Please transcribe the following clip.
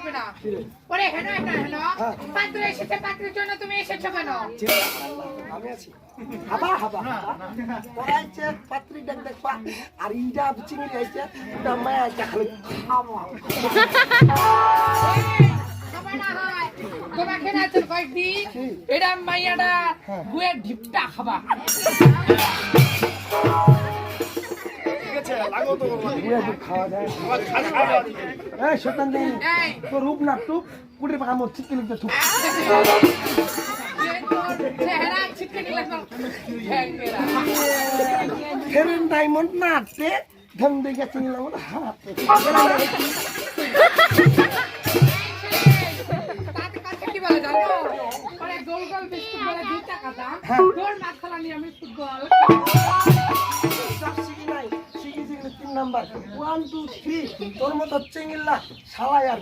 করবে না ওরে হেনো একটা হেনো পাত্র এসেছে পাত্রের জন্য তুমি এসেছো কেন আমি আছি হাবা হাবা পড়াইছে পাত্রী দেখ দেখবা আর ইন্ডা চিংড়ি আইছে ওটা মায়া খালি খাওয়া খাবার না হয় তোমাকে না তোর কয়েকদি এটা মাইয়াটা গুয়ে ঢিপটা খাবা খাওয়া যায় এই শতান দিন তোর রূপ না টুপ কুড়ি পাকা মোট চিকেন লিখতে থুপ চেহারা ছিটকে গেল ফেরেন ডায়মন্ড না আটতে ধম দেখে চিনলাম হাত তাতে কাছে কি বলে জানো ওরে গোল গোল বিস্কুট বলে 2 টাকা দাম তোর মাথালা নিয়ে আমি ফুটবল শিখি নাই শিখি 3 নাম্বার 1 2 3 তোর মতো চিংড়ি শালা আর